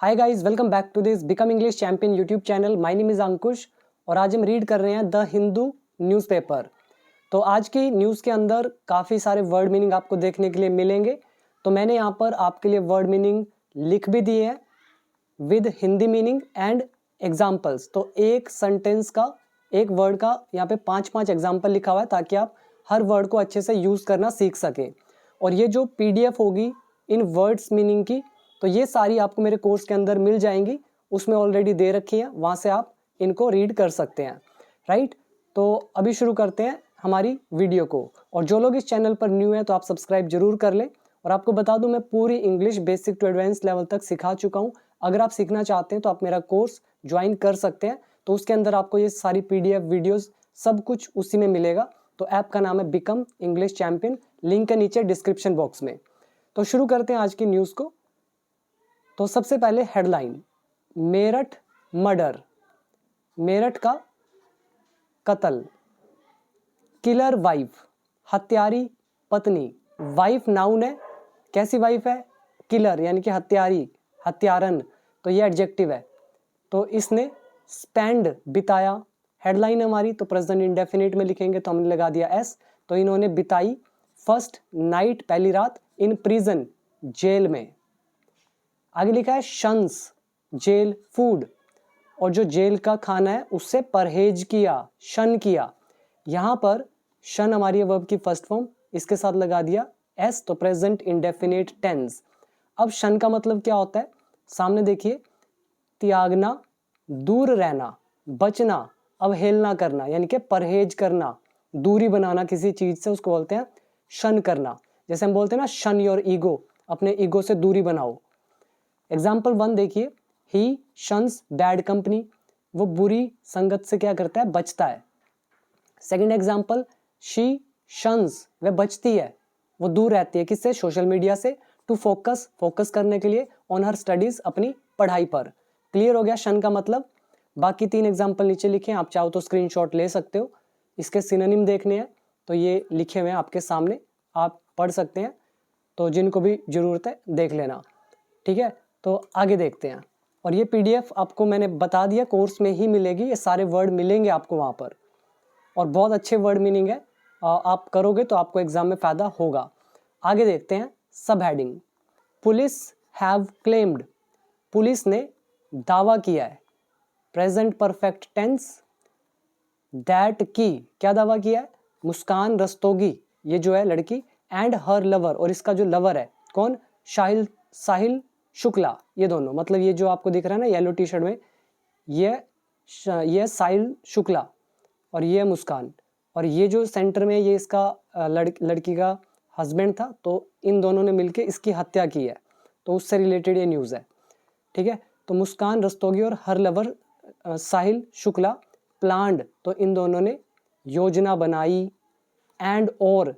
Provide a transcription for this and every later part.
Hi guys, welcome back to this become English champion YouTube channel. My name is Ankush और आज हम read कर रहे हैं द हिंदू न्यूज़पेपर। तो आज की न्यूज़ के अंदर काफ़ी सारे वर्ड मीनिंग आपको देखने के लिए मिलेंगे। तो मैंने यहाँ पर आपके लिए वर्ड मीनिंग लिख भी दिए हैं with Hindi meaning and examples. तो एक सेंटेंस का, एक वर्ड का यहाँ पे 5-5 एग्जाम्पल लिखा हुआ है ताकि आप हर वर्ड को अच्छे से यूज़ करना सीख सकें। और ये जो PDF होगी इन वर्ड्स मीनिंग की, तो ये सारी आपको मेरे कोर्स के अंदर मिल जाएंगी। उसमें ऑलरेडी दे रखी है, वहाँ से आप इनको रीड कर सकते हैं। राइट, तो अभी शुरू करते हैं हमारी वीडियो को। और जो लोग इस चैनल पर न्यू हैं तो आप सब्सक्राइब जरूर कर लें। और आपको बता दूं, मैं पूरी English basic to advance level तक सिखा चुका हूं। अगर आप सीखना चाहते हैं तो आप मेरा कोर्स ज्वाइन कर सकते हैं। तो उसके अंदर आपको ये सारी PDF वीडियोस सब कुछ उसी में मिलेगा। तो ऐप का नाम है बिकम इंग्लिश चैंपियन, लिंक है नीचे डिस्क्रिप्शन बॉक्स में। तो शुरू करते हैं आज की न्यूज़ को। तो सबसे पहले हेडलाइन, मेरठ मर्डर, मेरठ का कत्ल। किलर वाइफ, हत्यारी पत्नी। वाइफ नाउन है, कैसी वाइफ है? किलर यानी कि हत्यारी, हत्यारन, तो ये एडजेक्टिव है। तो इसने स्पेंड, बिताया। हेडलाइन हमारी तो प्रेजेंट इंडेफिनिट में लिखेंगे तो हमने लगा दिया एस। तो इन्होंने बिताई फर्स्ट नाइट, पहली रात, इन प्रिजन, जेल में। आगे लिखा है शंस, जेल फूड, और जो जेल का खाना है उससे परहेज किया, शन किया। यहाँ पर शन हमारी वर्ब की फर्स्ट फॉर्म, इसके साथ लगा दिया एस, तो प्रेजेंट इंडेफिनिट टेंस। अब शन का मतलब क्या होता है? सामने देखिए, त्यागना, दूर रहना, बचना, अवहेलना करना, यानी कि परहेज करना, दूरी बनाना किसी चीज से, उसको बोलते हैं शन करना। जैसे हम बोलते हैं ना, शन योर ईगो, अपने ईगो से दूरी बनाओ। एग्जाम्पल 1 देखिए, ही शंस बैड कंपनी, वो बुरी संगत से क्या करता है? बचता है। सेकंड एग्जाम्पल, शी शंस, वह बचती है, वो दूर रहती है किससे? सोशल मीडिया से। टू फोकस, फोकस करने के लिए, ऑन हर स्टडीज, अपनी पढ़ाई पर। क्लियर हो गया शन का मतलब। बाकी 3 एग्जाम्पल नीचे लिखे हैं, आप चाहो तो स्क्रीनशॉट ले सकते हो। इसके सिनोनिम देखने हैं तो ये लिखे हुए हैं आपके सामने, आप पढ़ सकते हैं। तो जिनको भी जरूरत है देख लेना, ठीक है। तो आगे देखते हैं। और ये PDF आपको मैंने बता दिया कोर्स में ही मिलेगी, ये सारे वर्ड मिलेंगे आपको वहाँ पर। और बहुत अच्छे वर्ड मीनिंग है, आप करोगे तो आपको एग्जाम में फ़ायदा होगा। आगे देखते हैं सब heading, police have claimed, police ने दावा किया है, प्रेजेंट परफेक्ट टेंस, दैट की, क्या दावा किया है? मुस्कान रस्तोगी, ये जो है लड़की, एंड हर लवर, और इसका जो लवर है कौन? साहिल शुक्ला। ये दोनों, मतलब ये जो आपको दिख रहा है ना येलो टी शर्ट में, ये साहिल शुक्ला और ये मुस्कान। और ये जो सेंटर में, ये इसका लड़की का हस्बैंड था। तो इन दोनों ने मिलकर इसकी हत्या की है, तो उससे रिलेटेड ये न्यूज़ है, ठीक है। तो मुस्कान रस्तोगी और हर लवर साहिल शुक्ला प्लान्ड, तो इन दोनों ने योजना बनाई, एंड और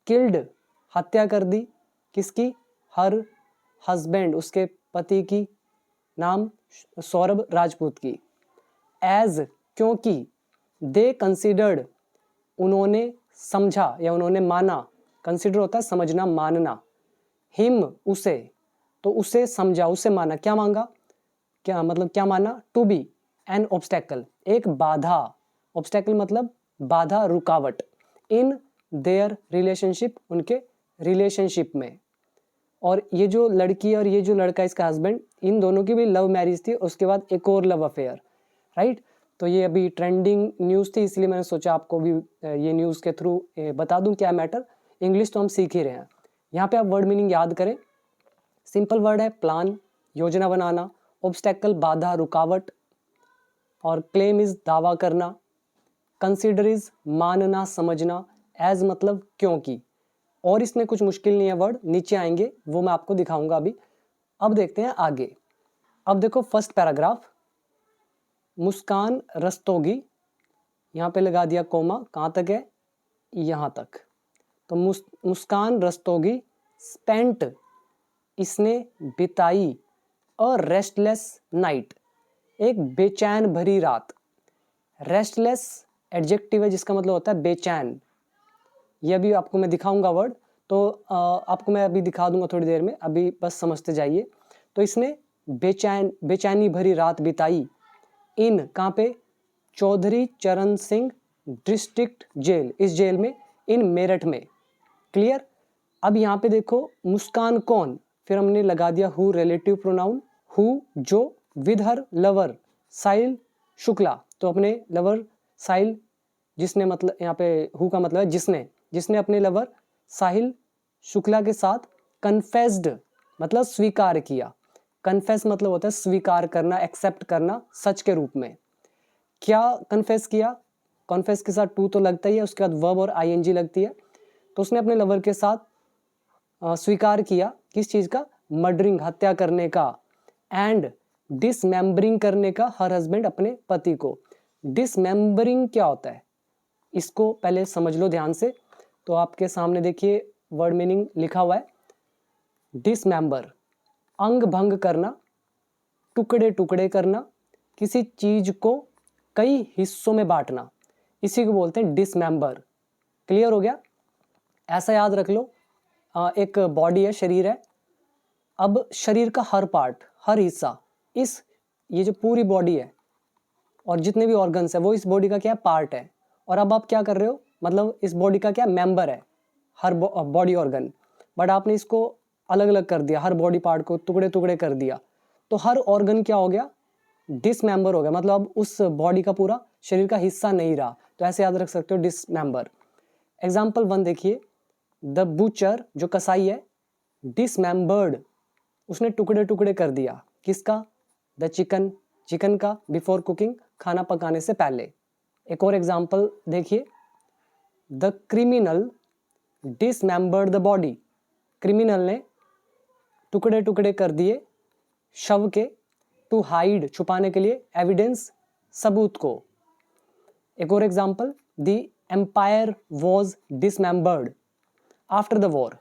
किल्ड, हत्या कर दी, किसकी? हर हस्बैंड, उसके पति की, नाम सौरभ राजपूत की। एज, क्योंकि, दे कंसिडर्ड, उन्होंने समझा या उन्होंने माना, कंसिडर होता है समझना, मानना, हिम, उसे, तो उसे समझा, उसे माना, क्या मांगा, क्या मतलब क्या माना? टू बी एन ऑब्स्टेकल, एक बाधा, ऑब्स्टेकल मतलब बाधा, रुकावट, इन देयर रिलेशनशिप, उनके रिलेशनशिप में। और ये जो लड़की और ये जो लड़का, इसका हस्बैंड, इन दोनों की भी लव मैरिज थी, उसके बाद एक और लव अफेयर। राइट, तो ये अभी ट्रेंडिंग न्यूज़ थी, इसलिए मैंने सोचा आपको भी ये न्यूज़ के थ्रू बता दूं क्या मैटर। इंग्लिश तो हम सीख ही रहे हैं। यहाँ पे आप वर्ड मीनिंग याद करें। सिंपल वर्ड है प्लान, योजना बनाना, ऑब्स्टेकल बाधा, रुकावट, और क्लेम इज दावा करना, कंसीडर इज मानना, समझना, एज मतलब क्योंकि। और इसमें कुछ मुश्किल नहीं है वर्ड, नीचे आएंगे वो मैं आपको दिखाऊंगा अभी। अब देखते हैं आगे। अब देखो फर्स्ट पैराग्राफ, मुस्कान रस्तोगी, यहाँ पे लगा दिया कोमा, कहाँ तक है? यहाँ तक। तो मुस्कान रस्तोगी स्पेंट, इसने बिताई, अ रेस्टलेस नाइट, एक बेचैन भरी रात। रेस्टलेस एडजेक्टिव है जिसका मतलब होता है बेचैन। ये भी आपको मैं दिखाऊंगा वर्ड, तो आपको मैं अभी दिखा दूंगा थोड़ी देर में, अभी बस समझते जाइए। तो इसने बेचैनी भरी रात बिताई इन कहाँ पे, चौधरी चरण सिंह डिस्ट्रिक्ट जेल, इस जेल में, इन मेरठ में। क्लियर। अब यहाँ पे देखो मुस्कान कौन, फिर हमने लगा दिया हु, रिलेटिव प्रोनाउन, हु जो, विद हर लवर साहिल शुक्ला, तो अपने लवर साहिल, जिसने, मतलब यहाँ पे हु का मतलब है जिसने अपने लवर साहिल शुक्ला के साथ कन्फेस्ड, मतलब स्वीकार किया। कन्फेस मतलब होता है स्वीकार करना, एक्सेप्ट करना सच के रूप में। क्या कन्फेस किया, कन्फेस के साथ टू तो लगता ही है, उसके बाद वर्ब और आईएनजी लगती है। तो उसने अपने लवर के साथ स्वीकार किया किस चीज़ का, मर्डरिंग, हत्या करने का, एंड डिसमेम्बरिंग करने का, हर हस्बैंड, अपने पति को। डिसमेम्बरिंग क्या होता है, इसको पहले समझ लो ध्यान से। तो आपके सामने देखिए वर्ड मीनिंग लिखा हुआ है। डिसमेंबर, अंग भंग करना, टुकड़े टुकड़े करना, किसी चीज को कई हिस्सों में बांटना, इसी को बोलते हैं डिसमेंबर। क्लियर हो गया। ऐसा याद रख लो, एक बॉडी है, शरीर है। अब शरीर का हर पार्ट, हर हिस्सा, ये जो पूरी बॉडी है और जितने भी ऑर्गन्स है वो इस बॉडी का क्या है, पार्ट है। और अब आप क्या कर रहे हो, मतलब इस बॉडी का क्या मेंबर है, हर बॉडी ऑर्गन, बट आपने इसको अलग अलग कर दिया, हर बॉडी पार्ट को टुकड़े टुकड़े कर दिया, तो हर ऑर्गन क्या हो गया, डिसमेंबर हो गया, मतलब अब उस बॉडी का पूरा शरीर का हिस्सा नहीं रहा। तो ऐसे याद रख सकते हो डिसमेंबर। एग्जाम्पल 1 देखिए, द बुचर जो कसाई है, डिसमेंबर्ड, उसने टुकड़े टुकड़े कर दिया, किसका, द चिकन का, बिफोर कुकिंग, खाना पकाने से पहले। एक और एग्जाम्पल देखिए, the criminal dismembered the body, criminal ने टुकड़े टुकड़े कर दिए शव के, टू हाइड, छुपाने के लिए, एविडेंस, सबूत को। एक और example, the empire was dismembered after the war,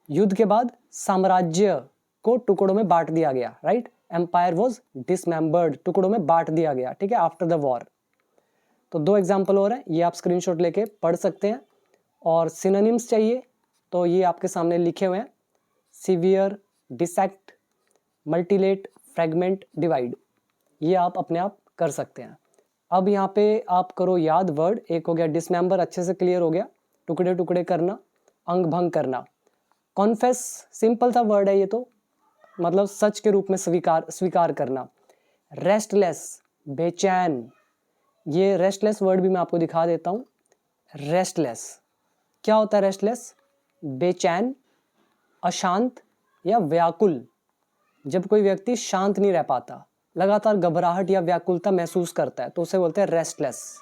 युद्ध के बाद साम्राज्य को टुकड़ों में बांट दिया गया, राइट। एम्पायर वॉज डिसमेंबर्ड, टुकड़ों में बांट दिया गया, ठीक है, आफ्टर द वॉर। तो 2 एग्जाम्पल और हैं, ये आप स्क्रीनशॉट लेके पढ़ सकते हैं। और सिनोनिम्स चाहिए तो ये आपके सामने लिखे हुए हैं, सीवियर, डिसेक्ट, मल्टीलेट, फ्रेगमेंट, डिवाइड, ये आप अपने आप कर सकते हैं। अब यहाँ पे आप करो याद वर्ड, एक हो गया डिसमेंबर, अच्छे से क्लियर हो गया, टुकड़े टुकड़े करना, अंग भंग करना। कॉन्फेस, सिंपल सा वर्ड है ये तो, मतलब सच के रूप में स्वीकार करना। रेस्टलेस, बेचैन, ये रेस्टलेस वर्ड भी मैं आपको दिखा देता हूँ। रेस्टलेस क्या होता है, रेस्टलेस, बेचैन, अशांत या व्याकुल। जब कोई व्यक्ति शांत नहीं रह पाता, लगातार घबराहट या व्याकुलता महसूस करता है, तो उसे बोलते हैं restless.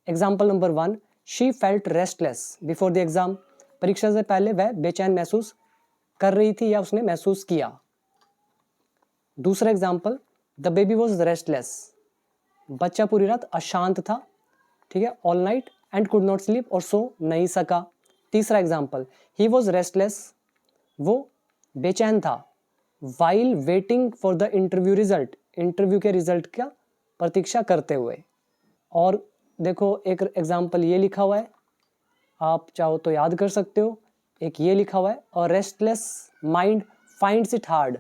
Example number 1, she felt restless before the exam, परीक्षा से पहले वह बेचैन महसूस कर रही थी या उसने महसूस किया। दूसरा example, the baby was restless, बच्चा पूरी रात अशांत था, ठीक है, all night and could not sleep, और सो नहीं सका। तीसरा एग्जाम्पल, ही वॉज रेस्टलेस, वो बेचैन था, while waiting for the interview result, interview के रिजल्ट का प्रतीक्षा करते हुए। और देखो एक एग्जाम्पल ये लिखा हुआ है, आप चाहो तो याद कर सकते हो, एक ये लिखा हुआ है, और restless mind finds it hard,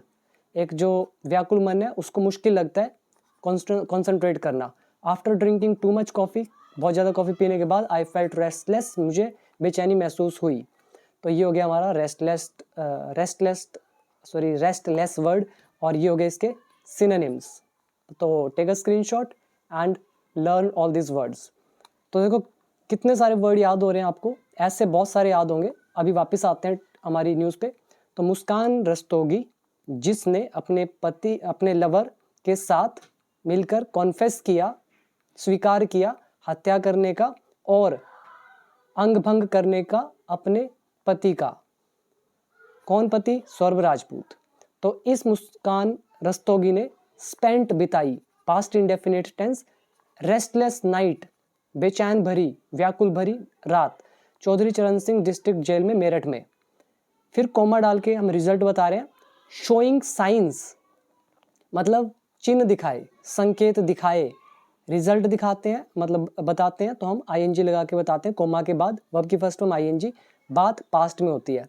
एक जो व्याकुल मन है उसको मुश्किल लगता है कॉन्सेंट्रेट करना। After drinking too much coffee, बहुत ज़्यादा कॉफ़ी पीने के बाद, आई फेल्ट रेस्टलेस, मुझे बेचैनी महसूस हुई। तो ये हो गया हमारा रेस्टलेस वर्ड, और ये हो गए इसके सिनोनिम्स। तो take a screenshot and learn all this words. तो देखो कितने सारे वर्ड याद हो रहे हैं आपको, ऐसे बहुत सारे याद होंगे। अभी वापस आते हैं हमारी न्यूज़ पे। तो मुस्कान रस्तोगी, जिसने अपने लवर के साथ मिलकर कॉन्फेस किया, स्वीकार किया हत्या करने का और अंग भंग करने का अपने पति का। कौन पति? सौरभ राजपूत। तो इस मुस्कान रस्तोगी ने स्पेंट बिताई, past indefinite tense, restless night, बेचैन भरी, व्याकुल भरी रात, चौधरी चरण सिंह डिस्ट्रिक्ट जेल में, मेरठ में। फिर कोमा डाल के हम रिजल्ट बता रहे हैं। शोइंग साइंस मतलब चिन्ह दिखाए, संकेत दिखाए, रिजल्ट दिखाते हैं मतलब बताते हैं, तो हम आईएनजी लगा के बताते हैं, कोमा के बाद वर्ब की फर्स्ट फॉर्म आईएनजी, बात पास्ट में होती है।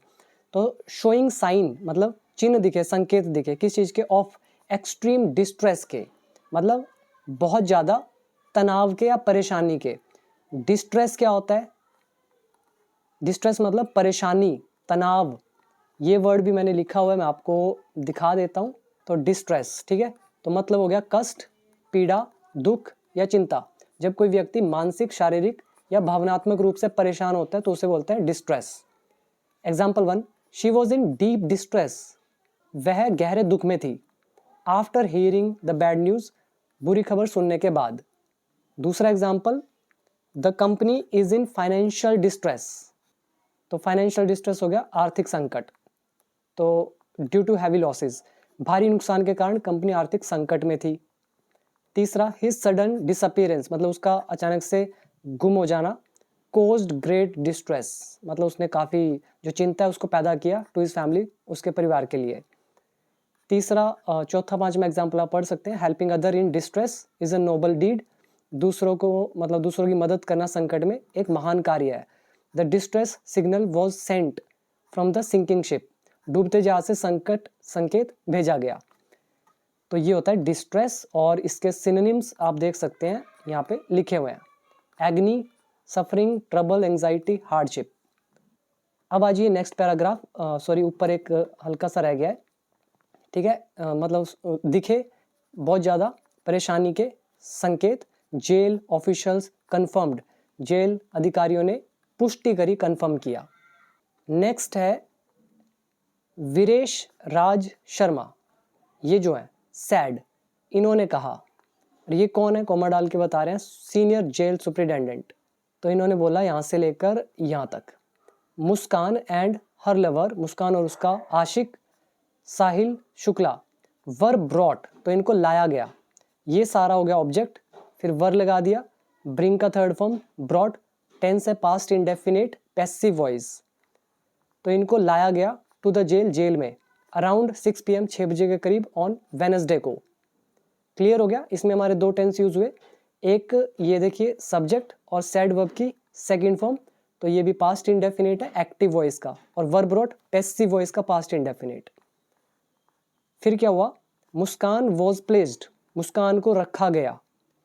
तो शोइंग साइन मतलब चिन्ह दिखे, संकेत दिखे, किस चीज़ के? ऑफ एक्सट्रीम डिस्ट्रेस के, मतलब बहुत ज़्यादा तनाव के या परेशानी के। डिस्ट्रेस क्या होता है? डिस्ट्रेस मतलब परेशानी, तनाव। ये वर्ड भी मैंने लिखा हुआ है, मैं आपको दिखा देता हूँ। तो डिस्ट्रेस, ठीक है, तो मतलब हो गया कष्ट, पीड़ा, दुख या चिंता। जब कोई व्यक्ति मानसिक, शारीरिक या भावनात्मक रूप से परेशान होता है तो उसे बोलते हैं distress. Example 1, she was in deep distress, वह गहरे दुख में थी। After hearing the bad news, बुरी खबर सुनने के बाद। दूसरा example, the company is in financial distress, तो फाइनेंशियल डिस्ट्रेस हो गया आर्थिक संकट। तो ड्यू टू हैवी लॉसेस, भारी नुकसान के कारण कंपनी आर्थिक संकट में थी। तीसरा, हिज सडन डिसअपीयरेंस, मतलब उसका अचानक से गुम हो जाना। कोज्ड ग्रेट डिस्ट्रेस, मतलब उसने काफ़ी जो चिंता है उसको पैदा किया टू हिज फैमिली, उसके परिवार के लिए। तीसरा, चौथा, पांचवा एग्जाम्पल आप पढ़ सकते हैं, helping other in distress is a noble deed, दूसरों को मतलब दूसरों की मदद करना संकट में एक महान कार्य है। The distress signal was sent from the sinking ship, डूबते जहाज से संकेत भेजा गया। तो ये होता है डिस्ट्रेस, और इसके सिनोनिम्स आप देख सकते हैं यहाँ पे लिखे हुए हैं, एग्नी, सफरिंग, ट्रबल, एंजाइटी, हार्डशिप। अब आ जाइए नेक्स्ट पैराग्राफ, सॉरी ऊपर एक हल्का सा रह गया है, ठीक है, मतलब दिखे बहुत ज़्यादा परेशानी के संकेत, जेल ऑफिशियल्स कंफर्म्ड, जेल अधिकारियों ने पुष्टि करी, कंफर्म किया। नेक्स्ट है वीरेश राज शर्मा, ये जो है सैड, इन्होंने कहा, और ये कौन है, कॉमा डाल के बता रहे हैं, सीनियर जेल सुप्रिटेंडेंट। तो इन्होंने बोला यहाँ से लेकर यहाँ तक, मुस्कान एंड हर लवर, मुस्कान और उसका आशिक साहिल शुक्ला, वर ब्रॉट, तो इनको लाया गया, ये सारा हो गया ऑब्जेक्ट, फिर वर लगा दिया, ब्रिंग का थर्ड फॉर्म ब्रॉट, टेंस है पास्ट इंडेफिनिट पैसिव वॉइस, तो इनको लाया गया टू द जेल, जेल में, अराउंड 6 PM 6 बजे के करीब ऑन वेनसडे को। क्लियर हो गया, इसमें हमारे दो टेंस यूज हुए, एक ये देखिए सब्जेक्ट और सैड वर्ब की सेकंड फॉर्म, तो ये भी पास्ट इंडेफिनिट है एक्टिव वॉइस का, और वर्ब ब्रॉट पैसिव वॉइस का पास्ट इंडेफिनिट। फिर क्या हुआ, मुस्कान वॉज प्लेस्ड, मुस्कान को रखा गया,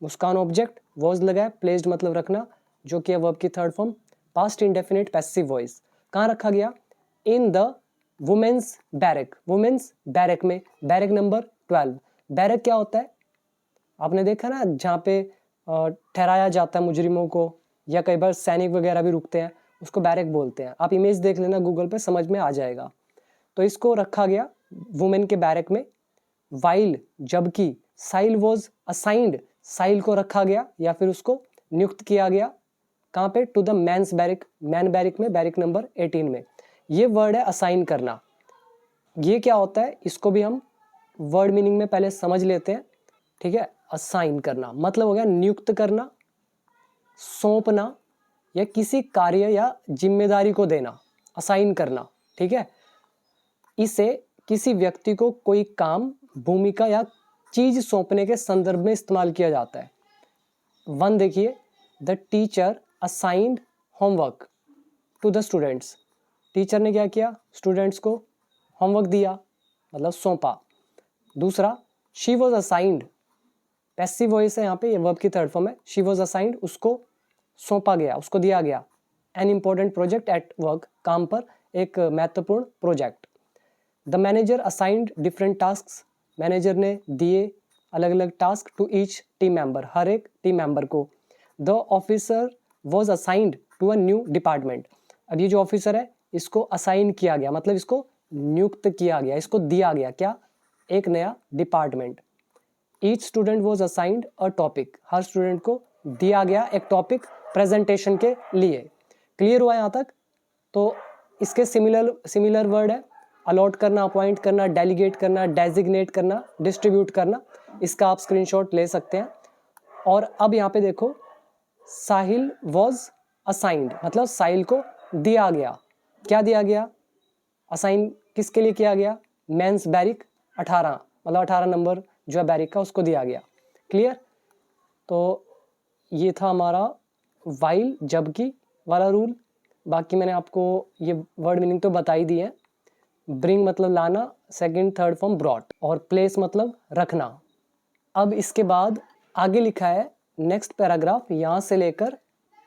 मुस्कान ऑब्जेक्ट, वॉज लगाया, प्लेस्ड मतलब रखना, जो कि है वर्ब की third form, past indefinite passive voice. कहाँ रखा गया, in the women's barrack, women's barrack में, बैरक नंबर 12। बैरक क्या होता है, आपने देखा ना, जहाँ पे ठहराया जाता है मुजरिमों को, या कई बार सैनिक वगैरह भी रुकते हैं, उसको बैरक बोलते हैं। आप इमेज देख लेना गूगल पे, समझ में आ जाएगा। तो इसको रखा गया वुमेन के बैरक में। वाइल जबकि, साइल वॉज असाइंड, साइल को रखा गया या फिर उसको नियुक्त किया गया, कहाँ पे, to the men's barrack, man barrack में, बैरिक नंबर 18 में। ये वर्ड है असाइन करना। ये क्या होता है, इसको भी हम वर्ड मीनिंग में पहले समझ लेते हैं, ठीक है। असाइन करना मतलब हो गया नियुक्त करना, सौंपना, या किसी कार्य या जिम्मेदारी को देना, असाइन करना, ठीक है। इसे किसी व्यक्ति को कोई काम, भूमिका या चीज सौंपने के संदर्भ में इस्तेमाल किया जाता है। 1 देखिए, the teacher assigned homework to the students, teacher ने क्या किया, स्टूडेंट्स को होमवर्क दिया, मतलब सौंपा। दूसरा, she was assigned, passive voice है यहाँ पे, ये वर्ब की थर्ड फॉर्म है, शी वॉज असाइंड, उसको सौंपा गया, उसको दिया गया। An important project at work, काम पर एक महत्वपूर्ण project. The manager assigned different task, मैनेजर ने दिए अलग अलग task to each team member, हर एक टीम मेंबर को। The officer was assigned to a new department, अब ये जो ऑफिसर है इसको असाइन किया गया, मतलब इसको नियुक्त किया गया, इसको दिया गया क्या, एक नया department. Each student was assigned a topic, her student को दिया गया एक टॉपिक प्रेजेंटेशन के लिए। क्लियर हुआ यहाँ तक। तो इसके सिमिलर वर्ड है, अलॉट करना, अपॉइंट करना, डेलीगेट करना, डेजिग्नेट करना, डिस्ट्रीब्यूट करना। इसका आप स्क्रीनशॉट ले सकते हैं। और अब यहाँ पे देखो, साहिल वॉज असाइंड, मतलब साहिल को दिया गया, क्या दिया गया, असाइन किसके लिए किया गया, मेंस बैरिक 18, मतलब 18 नंबर जो है बैरिक का, उसको दिया गया। क्लियर। तो ये था हमारा वाइल जबकि वाला रूल। बाकी मैंने आपको ये वर्ड मीनिंग तो बता ही दी है। ब्रिंग मतलब लाना, सेकंड थर्ड फॉर्म ब्रॉट, और प्लेस मतलब रखना। अब इसके बाद आगे लिखा है नेक्स्ट पैराग्राफ, यहाँ से लेकर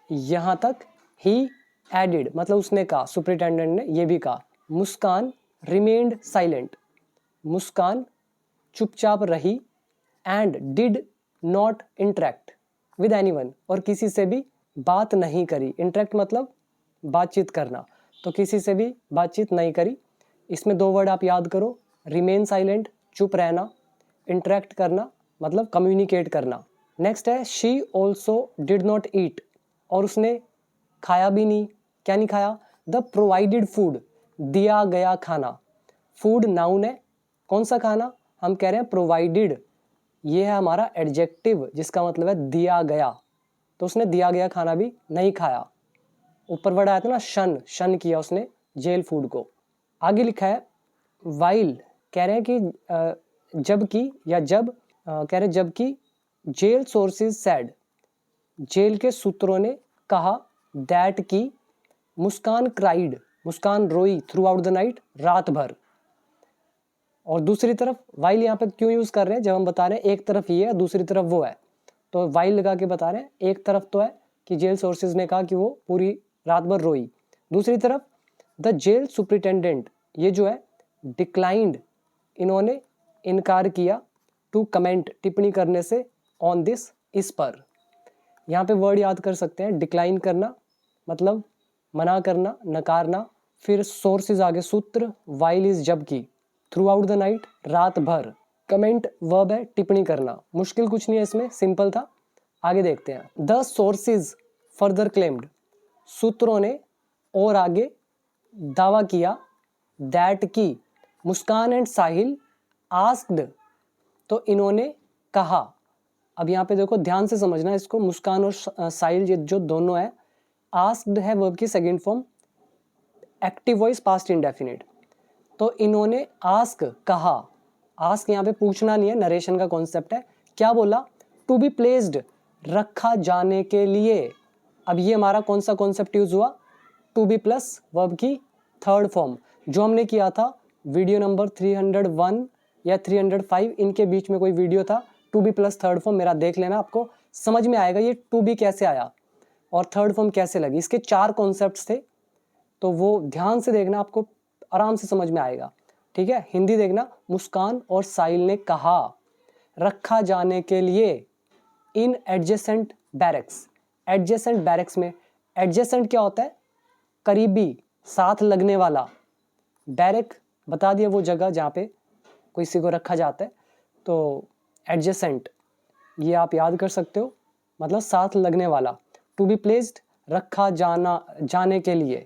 यहाँ तक, ही एडिड मतलब उसने कहा, सुपरिटेंडेंट ने ये भी कहा, मुस्कान रिमेन्ड साइलेंट, मुस्कान चुपचाप रही, and did not interact with anyone, और किसी से भी बात नहीं करी। इंटरेक्ट मतलब बातचीत करना, तो किसी से भी बातचीत नहीं करी। इसमें दो वर्ड आप याद करो, रिमेन साइलेंट चुप रहना, इंटरेक्ट करना मतलब कम्युनिकेट करना। नेक्स्ट है she also did not eat, और उसने खाया भी नहीं। क्या नहीं खाया? द प्रोवाइडेड फूड, दिया गया खाना। फूड नाउन है, कौन सा खाना? हम कह रहे हैं प्रोवाइडेड, ये है हमारा एडजेक्टिव जिसका मतलब है दिया गया, तो उसने दिया गया खाना भी नहीं खाया। ऊपर वर्ड आया था ना शन किया उसने जेल फूड को। आगे लिखा है वाइल, कह रहे हैं कि जबकि या जब, कह रहे जबकि जेल सोर्सेज सेड, जेल के सूत्रों ने कहा, दैट की मुस्कान क्राइड, मुस्कान रोई थ्रू आउट द नाइट, रात भर। और दूसरी तरफ वाइल यहाँ पे क्यों यूज कर रहे हैं? जब हम बता रहे हैं एक तरफ ये है दूसरी तरफ वो है, तो वाइल लगा के बता रहे हैं एक तरफ तो है कि जेल सोर्सेज ने कहा कि वो पूरी रात भर रोई, दूसरी तरफ द जेल सुपरिटेंडेंट, ये जो है डिक्लाइंड, इन्होंने इनकार किया, टू कमेंट टिप्पणी करने से, ऑन दिस इस पर। यहाँ पे वर्ड याद कर सकते हैं, डिक्लाइन करना मतलब मना करना, नकारना, फिर सोर्सेज आगे सूत्र, वाइल इज जबकि, थ्रू आउट द नाइट रात भर, कमेंट वर्ब है टिप्पणी करना। मुश्किल कुछ नहीं है इसमें, सिंपल था। आगे देखते हैं, द सोर्सेज फर्दर क्लेम्ड, सूत्रों ने और आगे दावा किया, दैट की मुस्कान एंड साहिल आस्क्ड, तो इन्होंने कहा। अब यहाँ पे देखो ध्यान से समझना इसको, मुस्कान और साहिल ये जो दोनों है, आस्क्ड है वर्ब की second form, active voice past indefinite, तो इन्होंने आस्क कहा, आस्क यहाँ पे पूछना नहीं है, नरेशन का कॉन्सेप्ट है। क्या बोला? टू बी प्लेस्ड, रखा जाने के लिए। अब ये हमारा कौन सा कॉन्सेप्ट यूज हुआ? टू बी प्लस वर्ब की थर्ड फॉर्म, जो हमने किया था वीडियो नंबर 301 या 305, इनके बीच में कोई वीडियो था, to be plus third form, मेरा देख लेना, आपको समझ में आएगा ये टू बी कैसे आया और थर्ड फॉर्म कैसे लगी। इसके 4 कॉन्सेप्ट्स थे, तो वो ध्यान से देखना, आपको आराम से समझ में आएगा। ठीक है, हिंदी देखना, मुस्कान और साहिल ने कहा, रखा जाने के लिए, इन एडजेसेंट बैरक्स, एडजेसेंट बैरक्स में, एडजेसेंट क्या होता है? करीबी, साथ लगने वाला। बैरक बता दिया वो जगह जहाँ पे किसी को रखा जाता है, तो एडजेसेंट ये आप याद कर सकते हो, मतलब साथ लगने वाला। टू बी प्लेस्ड रखा जाना, जाने के लिए,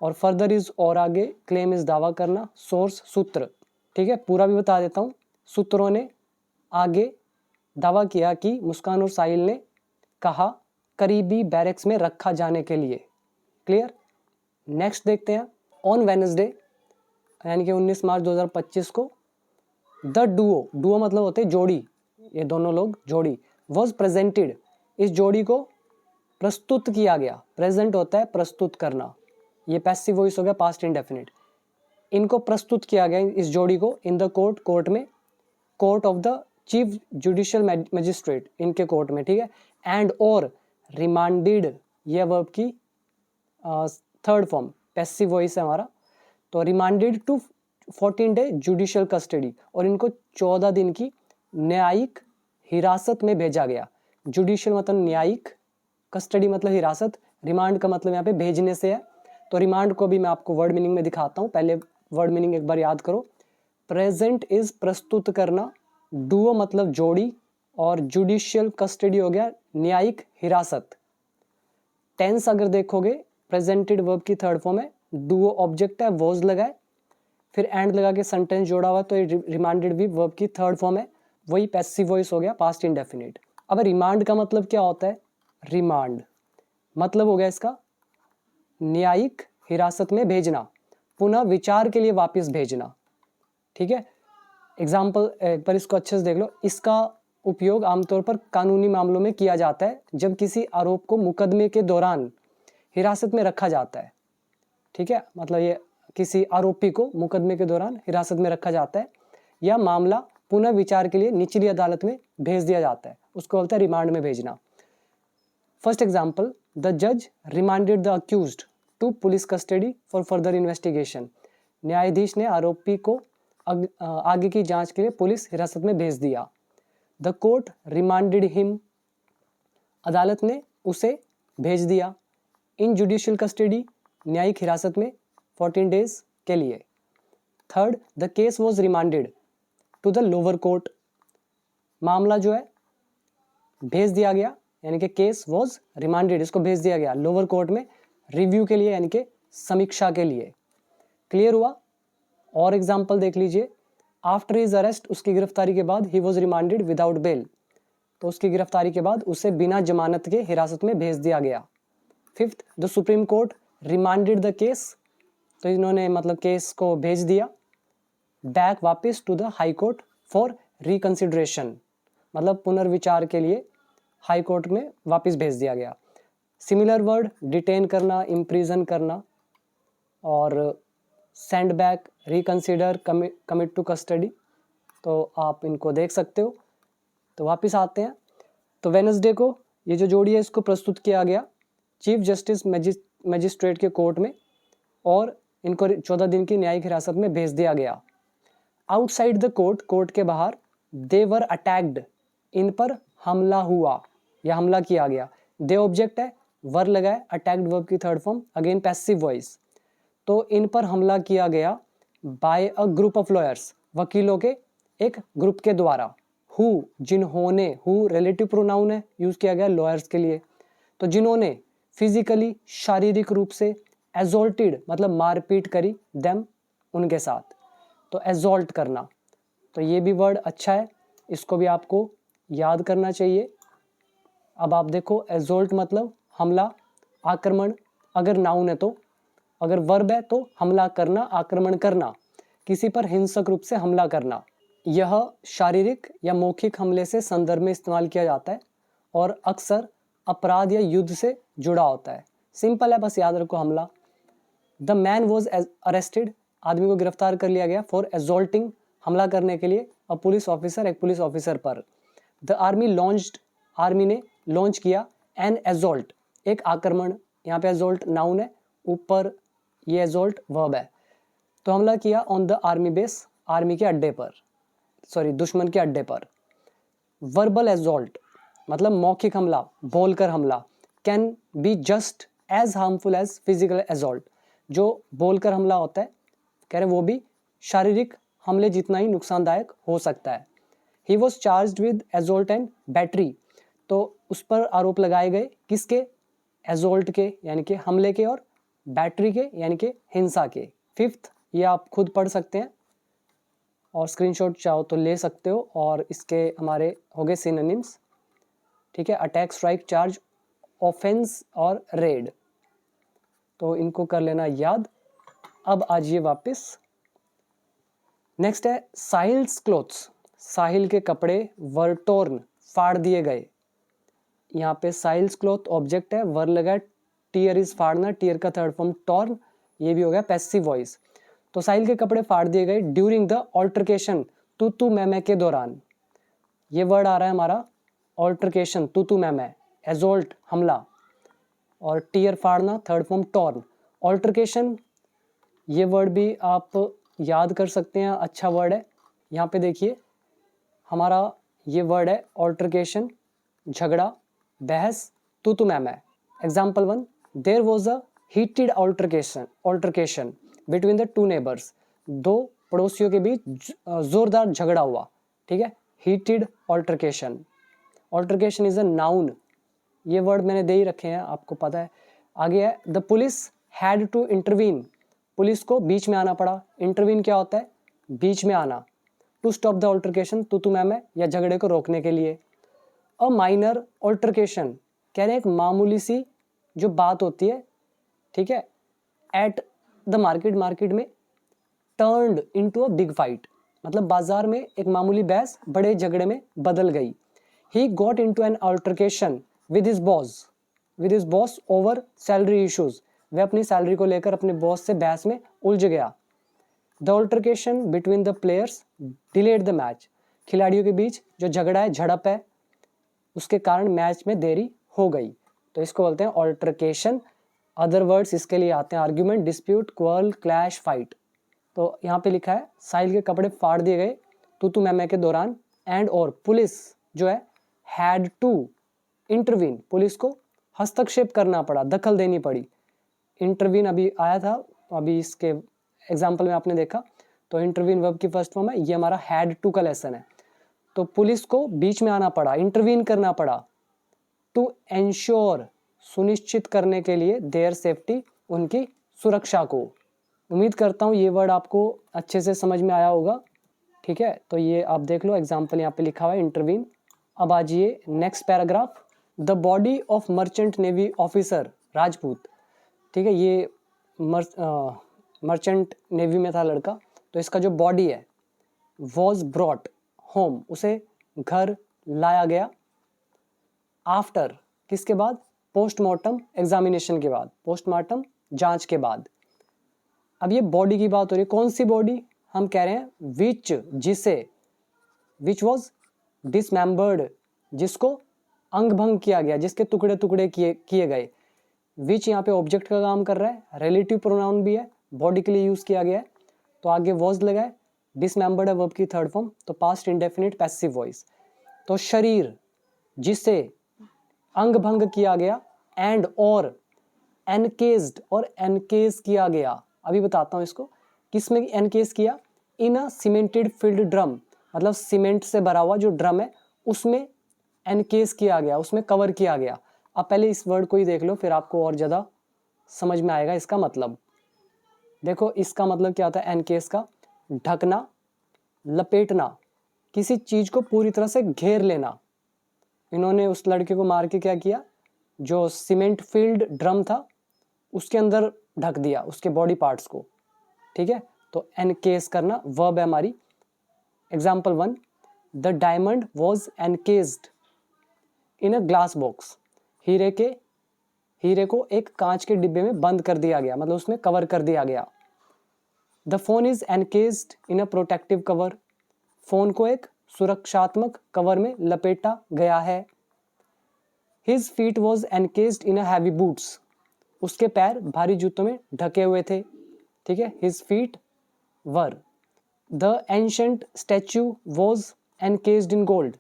और फर्दर इज और आगे, क्लेम इज दावा करना, सोर्स सूत्र। ठीक है, पूरा भी बता देता हूँ। सूत्रों ने आगे दावा किया कि मुस्कान और साहिल ने कहा करीबी बैरक्स में रखा जाने के लिए। क्लियर? नेक्स्ट देखते हैं, ऑन वेडनेसडे यानी कि 19 मार्च 2025 को, द डुओ, डुओ मतलब होते जोड़ी, ये दोनों लोग जोड़ी, वॉज प्रेजेंटेड, इस जोड़ी को प्रस्तुत किया गया। प्रेजेंट होता है प्रस्तुत करना, ये पैसिव वॉइस हो गया पास्ट इंडेफिनिट। इनको प्रस्तुत किया गया इस जोड़ी को, इन द कोर्ट, कोर्ट में, court of the chief judicial magistrate, इनके कोर्ट में। ठीक है, एंड और रिमांडेड, ये वर्ब की थर्ड फॉर्म, पैसिव वॉइस है हमारा, तो remanded to 14 day judicial custody, और इनको 14 दिन की न्यायिक हिरासत में भेजा गया। जुडिशियल मतलब न्यायिक, कस्टडी मतलब हिरासत, रिमांड का मतलब यहाँ पे भेजने से है। तो रिमांड को भी मैं आपको वर्ड मीनिंग में दिखाता हूँ, पहले वर्ड मीनिंग एक बार याद करो। प्रेजेंट इज प्रस्तुत करना, डुओ मतलब जोड़ी, और जुडिशियल कस्टडी हो गया न्यायिक हिरासत। टेंस अगर देखोगे, प्रेजेंटेड वर्ब की थर्ड फॉर्म है, डुओ ऑब्जेक्ट है, वॉज लगाए, फिर एंड लगा के सेंटेंस जोड़ा हुआ, तो ये रिमांडेड भी वर्ब की थर्ड फॉर्म है, वही पैसिव वॉइस हो गया पास्ट इंडेफिनिट। अब रिमांड का मतलब क्या होता है? रिमांड मतलब हो गया इसका न्यायिक हिरासत में भेजना, पुनः विचार के लिए वापस भेजना। ठीक है, एग्जाम्पल एक बार इसको अच्छे से देख लो। इसका उपयोग आमतौर पर कानूनी मामलों में किया जाता है जब किसी आरोप को मुकदमे के दौरान हिरासत में रखा जाता है। ठीक है, मतलब ये किसी आरोपी को मुकदमे के दौरान हिरासत में रखा जाता है या मामला पुनः विचार के लिए निचली अदालत में भेज दिया जाता है, उसको बोलते हैं रिमांड में भेजना। फर्स्ट एग्जाम्पल, द जज remanded the accused to police custody for further investigation. न्यायाधीश ने आरोपी को आगे की जांच के लिए पुलिस हिरासत में भेज दिया। द कोर्ट रिमांडेड हिम, अदालत ने उसे भेज दिया। इन जुडिशियल कस्टडी, न्यायिक हिरासत में 14 डेज के लिए। Third, the case was remanded to the lower court, मामला जो है भेज दिया गया, यानी कि केस वॉज रिमांडेड, इसको भेज दिया गया लोअर कोर्ट में रिव्यू के लिए, यानी कि समीक्षा के लिए। क्लियर हुआ? और एग्जाम्पल देख लीजिए, आफ्टर हिज अरेस्ट, उसकी गिरफ्तारी के बाद, he was remanded without bail, तो उसकी गिरफ्तारी के बाद उसे बिना जमानत के हिरासत में भेज दिया गया। Fifth, the supreme court remanded the case, तो इन्होंने मतलब केस को भेज दिया बैक वापस to the high court for reconsideration, मतलब पुनर्विचार के लिए हाई कोर्ट में वापस भेज दिया गया। सिमिलर वर्ड, डिटेन करना, इम्प्रिजन करना, और send back, reconsider, commit to custody, तो आप इनको देख सकते हो। तो वापस आते हैं, तो वेडनेसडे को ये जो जोड़ी है इसको प्रस्तुत किया गया चीफ जस्टिस मजिस्ट्रेट के कोर्ट में, और इनको 14 दिन की न्यायिक हिरासत में भेज दिया गया। आउटसाइड द कोर्ट, कोर्ट के बाहर, दे वर अटैक्ड, इन पर हमला हुआ या हमला किया गया। दे ऑब्जेक्ट है, वर लगा है, अटैक्ड वर्ब की third form, again passive voice, तो इन पर हमला किया गया by a group of lawyers, वकीलों के एक ग्रुप के द्वारा। हु, जिन्होंने, हु रिलेटिव प्रोनाउन है, यूज किया गया लॉयर्स के लिए, तो जिन्होंने फिजिकली, शारीरिक रूप से, एजोल्टेड मतलब मारपीट करी, देम उनके साथ, तो एजोल्ट करना, तो ये भी वर्ड अच्छा है, इसको भी आपको याद करना चाहिए। अब आप देखो, एजोल्ट मतलब हमला, आक्रमण, अगर नाउन है तो, अगर वर्ब है तो हमला करना, आक्रमण करना, किसी पर हिंसक रूप से हमला करना। यह शारीरिक या मौखिक हमले से संदर्भ में इस्तेमाल किया जाता है और अक्सर अपराध या युद्ध से जुड़ा होता है। सिंपल है, बस याद रखो हमला। द मैन वॉज अरेस्टेड, आदमी को गिरफ्तार कर लिया गया, फॉर एजोल्टिंग, हमला करने के लिए, अ पुलिस ऑफिसर, एक पुलिस ऑफिसर पर। द आर्मी लॉन्च्ड, आर्मी ने लॉन्च किया, एन एजोल्ट, एक आक्रमण, यहाँ पे एजोल्ट नाउन है, ऊपर ये एजोल्ट वर्ब है, तो हमला किया on the army base, army के अड्डे पर, सॉरी दुश्मन के अड्डे पर। वर्बल एजोल्ट मतलब मौखिक हमला, बोलकर हमला, can be just as harmful as physical assault, जो बोलकर हमला होता है, कह रहे वो भी शारीरिक हमले जितना ही नुकसानदायक हो सकता है। He was charged with assault and battery, तो उस पर आरोप लगाए गए, किसके, एजोल्ट के यानी कि हमले के, और बैटरी के यानी कि हिंसा के। फिफ्थ, ये आप खुद पढ़ सकते हैं और स्क्रीनशॉट चाहो तो ले सकते हो, और इसके हमारे हो गए सिनोनिम्स, ठीक है, अटैक, स्ट्राइक, चार्ज, ऑफेंस और रेड, तो इनको कर लेना याद। अब आजिए वापस, नेक्स्ट है साहिल्स क्लोथ्स, साहिल के कपड़े, वर टोर्न, फाड़ दिए गए। यहाँ पे साहिल्स क्लोथ ऑब्जेक्ट है, वर लगा है, टीयर इज फाड़ना, टीयर का थर्ड फॉर्म टॉर्न, ये भी हो गया पैसिव वॉइस। तो साहिल के कपड़े फाड़ दिए गए ड्यूरिंग द ऑल्टरकेशन, तू मैं के दौरान। ये वर्ड आ रहा है हमारा ऑल्टरकेशन, तू मैं, एजोल्ट हमला, और टीयर फाड़ना, थर्ड फॉर्म टॉर्न। ऑल्टरकेशन, ये वर्ड भी आप याद कर सकते हैं, अच्छा वर्ड है। यहाँ पे देखिए हमारा ये वर्ड है ऑल्टरकेशन, झगड़ा, बहस, तू मैं। Example 1, there was a heated altercation between the two neighbours, दो पड़ोसियों के बीच जोरदार झगड़ा हुआ, ठीक है, heated altercation. Altercation is a noun, ये वर्ड मैंने दे ही रखे हैं, आपको पता है। आगे है the police had to intervene, police को बीच में आना पड़ा। इंटरवीन क्या होता है, बीच में आना। टू स्टॉप द ऑल्टरकेशन, तू मैं या झगड़े को रोकने के लिए। अ माइनर ऑल्टरकेशन, कह रहे हैं एक मामूली सी जो बात होती है, ठीक है, एट द मार्केट, मार्केट में, turned into a big fight, मतलब बाजार में एक मामूली बहस बड़े झगड़े में बदल गई। He got into an altercation with his boss over salary issues, वह अपनी सैलरी को लेकर अपने बॉस से बहस में उलझ गया। The altercation between the players delayed the match. खिलाड़ियों के बीच जो झगड़ा है, झड़प है, उसके कारण मैच में देरी हो गई। तो इसको बोलते हैं ऑल्टरकेशन। अदर वर्ड्स इसके लिए आते हैं आर्ग्यूमेंट, डिस्प्यूट, क्वार्रल, क्लैश, फाइट। तो यहाँ पे लिखा है साहिल के कपड़े फाड़ दिए गए तू मैं के दौरान, एंड और पुलिस जो है हैड टू इंटरवीन, पुलिस को हस्तक्षेप करना पड़ा, दखल देनी पड़ी। इंटरवीन अभी आया था, अभी इसके एग्जाम्पल में आपने देखा, तो इंटरवीन वर्ब की फर्स्ट फॉर्म है। ये हमारा हैड टू का लेसन है। तो पुलिस को बीच में आना पड़ा, इंटरवीन करना पड़ा, टू एंश्योर, सुनिश्चित करने के लिए, देयर सेफ्टी, उनकी सुरक्षा को। उम्मीद करता हूँ ये वर्ड आपको अच्छे से समझ में आया होगा। ठीक है, तो ये आप देख लो एग्जाम्पल यहाँ पे लिखा हुआ है इंटरवीन। अब आ जाइए next paragraph. The body of merchant navy officer Rajput. ठीक है, ये मर्चेंट नेवी में था लड़का, तो इसका जो बॉडी है वॉज ब्रॉट होम, उसे घर लाया गया। आफ्टर, किसके बाद? पोस्टमार्टम एग्जामिनेशन के बाद, पोस्टमार्टम जांच के बाद। अब ये बॉडी की बात हो रही है, कौन सी बॉडी? हम कह रहे हैं विच, जिसे, विच वॉज डिसमेंबर्ड, जिसको अंग भंग किया गया, जिसके टुकड़े टुकड़े किए गए। विच यहाँ पे ऑब्जेक्ट का काम कर रहा है, रिलेटिव प्रोनाउन भी है, बॉडी के लिए यूज किया गया है, तो आगे वॉज लगा है। डिसमेंबर्ड है वर्ब की थर्ड फॉर्म, तो पास्ट इंडेफिनिट पैसिव वॉइस। तो शरीर जिसे अंग भंग किया गया, एंड और एनकेस्ड, और एनकेस किया गया। अभी बताता हूँ इसको, किसमें एनकेस किया? इन अ सीमेंटेड फिल्ड ड्रम, मतलब सीमेंट से भरा हुआ जो ड्रम है उसमें एनकेस किया गया, उसमें कवर किया गया। अब पहले इस वर्ड को ही देख लो, फिर आपको और ज़्यादा समझ में आएगा इसका मतलब। देखो इसका मतलब क्या होता है एनकेस का? ढकना, लपेटना, किसी चीज़ को पूरी तरह से घेर लेना। इन्होंने उस लड़के को मार के क्या किया? जो सीमेंट फील्ड ड्रम था उसके अंदर ढक दिया उसके बॉडी पार्ट्स को। ठीक है, तो एनकेस करना वर्ब है हमारी। Example 1, the diamond was encased in a glass box. हीरे को एक कांच के डिब्बे में बंद कर दिया गया, मतलब उसमें कवर कर दिया गया। The phone is encased in a protective cover. Phone को एक सुरक्षात्मक कवर में लपेटा गया है। His feet was encased in a heavy boots. उसके पैर भारी जूतों में ढके हुए थे। ठीक है, his feet were. The ancient statue was encased in gold.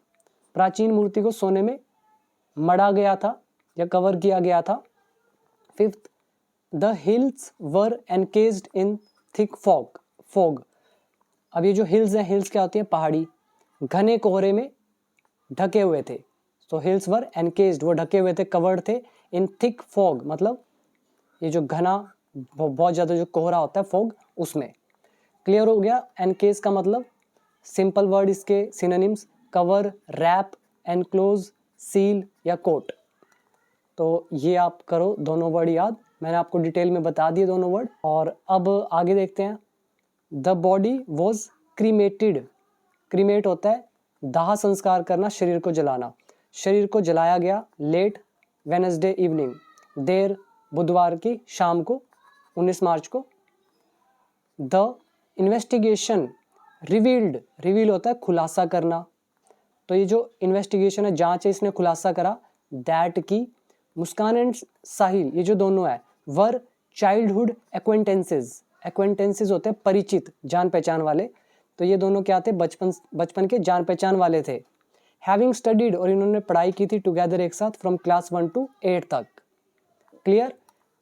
प्राचीन मूर्ति को सोने में मढ़ा गया था या कवर किया गया था। Fifth, the hills were encased in thick fog. अब ये जो हिल्स हैं, हिल्स क्या होती है? पहाड़ी। घने कोहरे में ढके हुए थे, तो हिल्स वर एनकेस्ड, वो ढके हुए थे, कवर्ड थे। इन थिक फॉग मतलब ये जो घना बहुत ज़्यादा जो कोहरा होता है फॉग, उसमें। क्लियर हो गया एनकेस का मतलब? सिंपल वर्ड इसके synonyms cover, wrap, enclose, seal या कोट। तो ये आप करो दोनों वर्ड याद, मैंने आपको डिटेल में बता दिए दोनों वर्ड। और अब आगे देखते हैं। The body was cremated. Cremate होता है दाह संस्कार करना, शरीर को जलाना। शरीर को जलाया गया लेट वेनसडे इवनिंग, देर बुधवार की शाम को, 19 मार्च को। द इन्वेस्टिगेशन रिवील्ड, रिवील होता है खुलासा करना, तो ये जो इन्वेस्टिगेशन है, जांच है, इसने खुलासा करा दैट की मुस्कान एंड साहिल, ये जो दोनों है, वर चाइल्डहुड एक्वेंटेंसेस। एक्वेंटेंसेस होते हैं परिचित, जान पहचान वाले, तो ये दोनों क्या थे? बचपन के जान पहचान वाले थे। हैविंग स्टडीड, और इन्होंने पढ़ाई की थी टुगेदर, एक साथ, फ्रॉम क्लास 1 to 8 तक। क्लियर?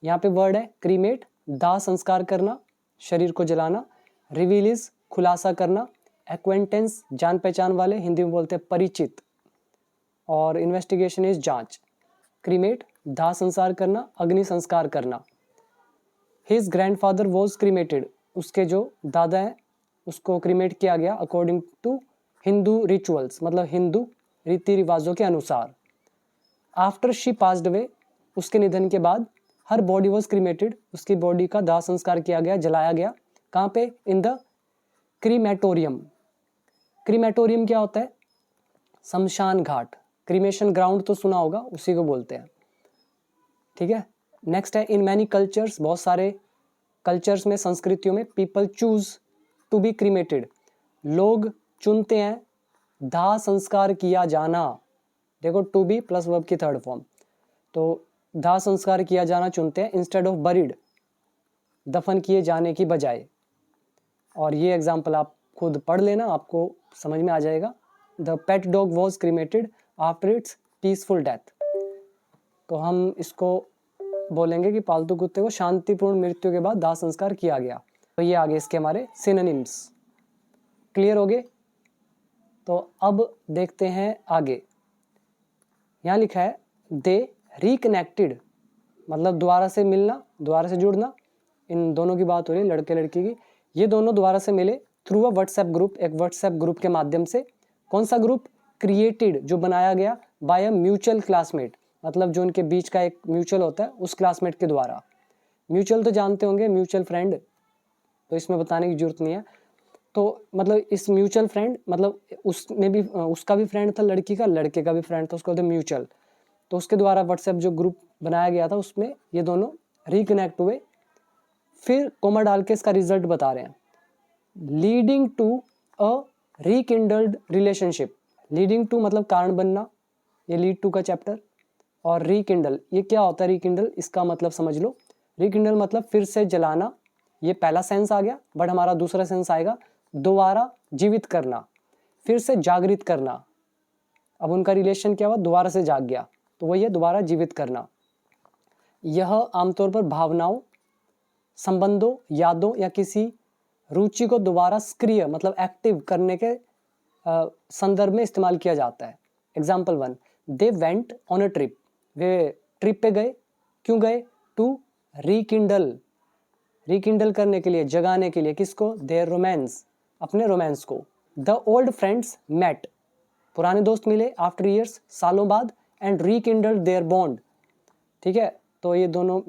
यहाँ पे वर्ड है क्रीमेट, दाह संस्कार करना, शरीर को जलाना। रिवील इज खुलासा करना। एक्वेंटेंस जान पहचान वाले, हिंदी में बोलते हैं परिचित। और इन्वेस्टिगेशन इज जांच। क्रीमेट दाह संस्कार करना, अग्नि संस्कार करना। हिज ग्रैंडफादर वॉज क्रीमेटेड, उसके जो दादा हैं उसको क्रीमेट किया गया अकॉर्डिंग टू हिंदू रिचुअल्स, मतलब हिंदू रीति रिवाजों के अनुसार। आफ्टर शी पास्ड अवे, उसके निधन के बाद, हर बॉडी वॉज क्रीमेटेड, उसकी बॉडी का दाह संस्कार किया गया, जलाया गया। कहाँ पे? In the crematorium. क्रीमेटोरियम क्या होता है? शमशान घाट। क्रीमेशन ग्राउंड तो सुना होगा, उसी को बोलते हैं। ठीक है, नेक्स्ट है इन मैनी कल्चर्स, बहुत सारे कल्चर्स में, संस्कृतियों में, people choose to be cremated, लोग चुनते हैं दाह संस्कार किया जाना। देखो टू बी प्लस वर्ब की थर्ड फॉर्म, तो दाह संस्कार किया जाना चुनते हैं इंस्टेड ऑफ बरीड, दफन किए जाने की बजाय। और ये एग्जाम्पल आप खुद पढ़ लेना, आपको समझ में आ जाएगा। The pet dog was cremated after it's peaceful death. तो हम इसको बोलेंगे कि पालतू कुत्ते को शांतिपूर्ण मृत्यु के बाद दाह संस्कार किया गया। तो ये आगे इसके हमारे सिनोनिम्स क्लियर हो गए। तो अब देखते हैं आगे। यहाँ लिखा है दे रिकनेक्टेड, मतलब दोबारा से मिलना, दोबारा से जुड़ना। इन दोनों की बात हो रही है, लड़के लड़की की। ये दोनों दोबारा से मिले थ्रू अ व्हाट्सएप ग्रुप, एक व्हाट्सएप ग्रुप के माध्यम से। कौन सा ग्रुप? क्रिएटेड, जो बनाया गया बाय अ म्यूचुअल क्लासमेट, मतलब जो उनके बीच का एक म्यूचुअल होता है उस क्लासमेट के द्वारा। म्यूचुअल तो जानते होंगे, म्यूचुअल फ्रेंड, तो इसमें बताने की जरूरत नहीं है। तो मतलब इस म्यूचुअल फ्रेंड, मतलब उसमें भी उसका भी फ्रेंड था लड़की का, लड़के का भी फ्रेंड था, उसको बोलते म्यूचुअल। तो उसके द्वारा व्हाट्सएप जो ग्रुप बनाया गया था उसमें ये दोनों रिकनेक्ट हुए। फिर कोमा डाल के इसका रिजल्ट बता रहे हैं, leading to a rekindled relationship. Leading to मतलब कारण बनना, ये लीड टू का चैप्टर। और रिकिंडल, ये क्या होता है रिकिंडल, इसका मतलब समझ लो। रिकिंडल मतलब फिर से जलाना, ये पहला सेंस आ गया। बट हमारा दूसरा सेंस आएगा दोबारा जीवित करना, फिर से जागृत करना। अब उनका रिलेशन क्या हुआ, दोबारा से जाग गया, तो वही है दोबारा जीवित करना। यह आमतौर पर भावनाओं, संबंधों, यादों या किसी रुचि को दोबारा सक्रिय मतलब एक्टिव करने के संदर्भ में इस्तेमाल किया जाता है। Example 1, they went on a trip, way trip पे गए। क्यों गए? टू रिकिंडल, रिकिंडल करने के लिए, जगाने के लिए। किसको? देयर रोमांस, अपने रोमांस को। द ओल्ड फ्रेंड्स मेट, पुराने दोस्त मिले आफ्टर ईयर्स, सालों बाद, एंड रिकिंडल्ड देयर बॉन्ड। ठीक है, तो ये दोनों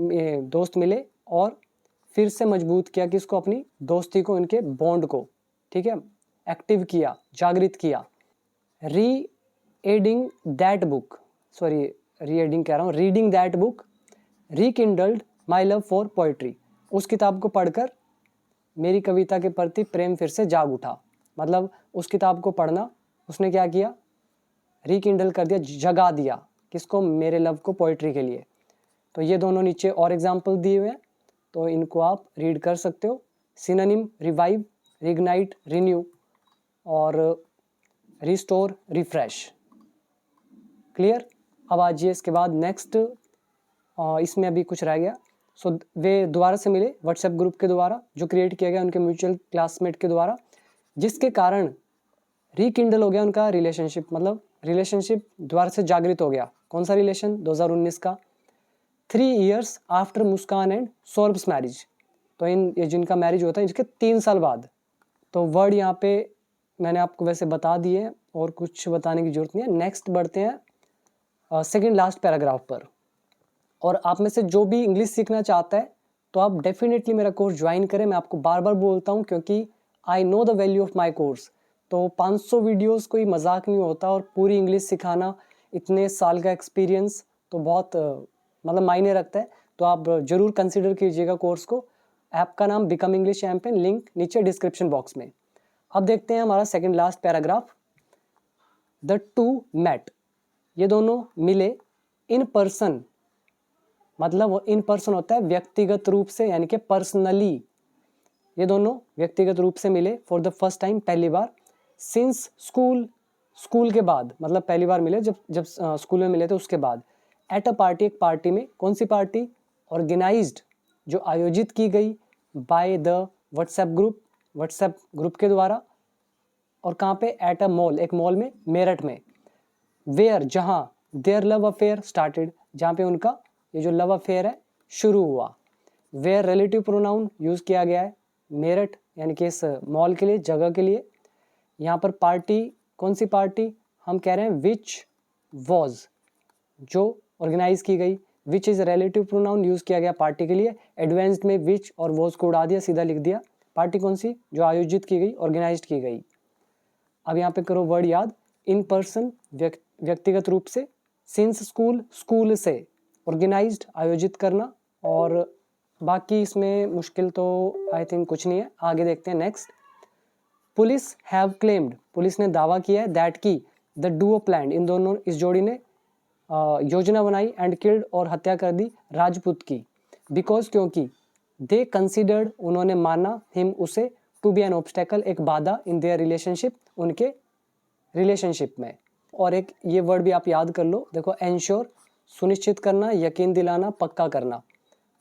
दोस्त मिले और फिर से मजबूत किया किसको? अपनी दोस्ती को, इनके बॉन्ड को। ठीक है, एक्टिव किया, जागृत किया। Re adding that book, sorry re adding कह रहा हूँ, reading that book rekindled my love for poetry, उस किताब को पढ़कर मेरी कविता के प्रति प्रेम फिर से जाग उठा। मतलब उस किताब को पढ़ना उसने क्या किया? रिकिंडल कर दिया, जगा दिया। किसको? मेरे लव को, पोइट्री के लिए। तो ये दोनों नीचे और एग्जाम्पल दिए हुए हैं, तो इनको आप रीड कर सकते हो। सिनोनिम रिवाइव, रिग्नाइट, रिन्यू और रिस्टोर, रिफ्रेश। क्लियर? अब आइए इसके बाद नेक्स्ट, इसमें अभी कुछ रह गया। सो वे दोबारा से मिले व्हाट्सएप ग्रुप के द्वारा जो क्रिएट किया गया उनके म्यूचुअल क्लासमेट के द्वारा, जिसके कारण रिकिंडल हो गया उनका रिलेशनशिप, मतलब रिलेशनशिप दोबारा से जागृत हो गया। कौन सा रिलेशन? 2019 का। 3 years after Muskan and Saurabh's marriage, तो ये जिनका मैरिज होता है इसके 3 साल बाद। तो वर्ड यहाँ पे मैंने आपको वैसे बता दिए और कुछ बताने की जरूरत नहीं है। नेक्स्ट बढ़ते हैं सेकंड लास्ट पैराग्राफ पर। और आप में से जो भी इंग्लिश सीखना चाहता है तो आप डेफिनेटली मेरा कोर्स ज्वाइन करें। मैं आपको बार बार बोलता हूँ क्योंकि I know the value of my course. तो 500 वीडियोस कोई मजाक नहीं होता, और पूरी इंग्लिश सिखाना, इतने साल का एक्सपीरियंस तो बहुत मतलब मायने रखता है। तो आप जरूर कंसिडर कीजिएगा कोर्स को। ऐप का नाम बिकम इंग्लिश चैंपियन, लिंक नीचे डिस्क्रिप्शन बॉक्स में। अब देखते हैं हमारा second last paragraph. The two met, ये दोनों मिले इन पर्सन, मतलब वो इन पर्सन होता है व्यक्तिगत रूप से, यानी कि पर्सनली। ये दोनों व्यक्तिगत रूप से मिले फॉर द फर्स्ट टाइम, पहली बार। सिंस स्कूल, स्कूल के बाद, मतलब पहली बार मिले जब स्कूल में मिले थे उसके बाद। एट अ पार्टी, एक पार्टी में। कौन सी पार्टी? ऑर्गेनाइज्ड, जो आयोजित की गई by the WhatsApp group, WhatsApp group के द्वारा। और कहाँ पे? एट अ मॉल, एक मॉल में, मेरठ में। वेयर, जहाँ, देयर लव अफेयर स्टार्टेड, जहाँ पे उनका ये जो लव अफेयर है शुरू हुआ। वेयर रिलेटिव प्रोनाउन यूज किया गया है मेरठ यानी कि इस मॉल के लिए, जगह के लिए। यहाँ पर पार्टी, कौन सी पार्टी? हम कह रहे हैं विच वॉज, जो ऑर्गेनाइज की गई। Which is relative pronoun use किया गया पार्टी के लिए। एडवांस्ड में विच और वॉज को उड़ा दिया, सीधा लिख दिया। पार्टी कौन सी? जो आयोजित की गई, ऑर्गेनाइज की गई। अब यहाँ पे करो वर्ड याद। इन पर्सन, व्यक्तिगत रूप से। सिंस स्कूल, स्कूल से। ऑर्गेनाइज्ड, आयोजित करना, और बाकी इसमें मुश्किल तो आई थिंक कुछ नहीं है। आगे देखते हैं next. Police have claimed, police ने दावा किया है दैट की द डुओ प्लान, इन दोनों इस जोड़ी ने योजना बनाई एंड किल्ड और हत्या कर दी राजपूत की। बिकॉज क्योंकि दे कंसिडर्ड, उन्होंने माना हिम उसे टू बी एन ऑब्स्टेकल, एक बाधा इन देयर रिलेशनशिप, उनके रिलेशनशिप में। और एक ये वर्ड भी आप याद कर लो, देखो एंश्योर सुनिश्चित करना, यकीन दिलाना, पक्का करना।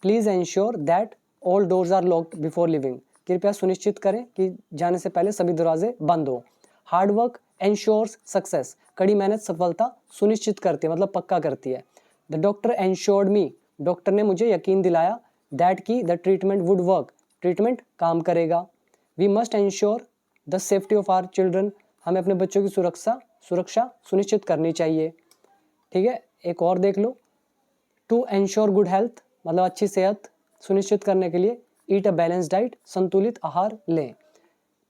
Please ensure that all doors are locked before leaving, कृपया सुनिश्चित करें कि जाने से पहले सभी दरवाजे बंद हो। हार्ड वर्क एंश्योर्स सक्सेस, कड़ी मेहनत सफलता सुनिश्चित करती है, मतलब पक्का करती है। The doctor ensured me, doctor ने मुझे यकीन दिलाया दैट की the treatment would work, treatment काम करेगा। We must ensure the safety of our children, हमें अपने बच्चों की सुरक्षा सुनिश्चित करनी चाहिए। ठीक है, एक और देख लो। टू एंश्योर गुड हेल्थ, मतलब अच्छी सेहत सुनिश्चित करने के लिए ईट अ बैलेंस डाइट, संतुलित आहार लें।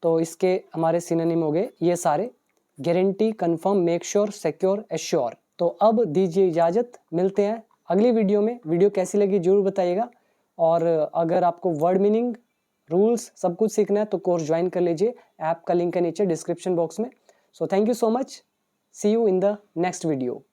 तो इसके हमारे सिनोनिम हो गए ये सारे, guarantee, confirm, make sure, secure, assure. तो अब दीजिए इजाज़त, मिलते हैं अगली वीडियो में। वीडियो कैसी लगी जरूर बताइएगा, और अगर आपको वर्ड मीनिंग, रूल्स सब कुछ सीखना है तो कोर्स ज्वाइन कर लीजिए, ऐप का लिंक है नीचे डिस्क्रिप्शन बॉक्स में। So thank you so much, see you in the next video.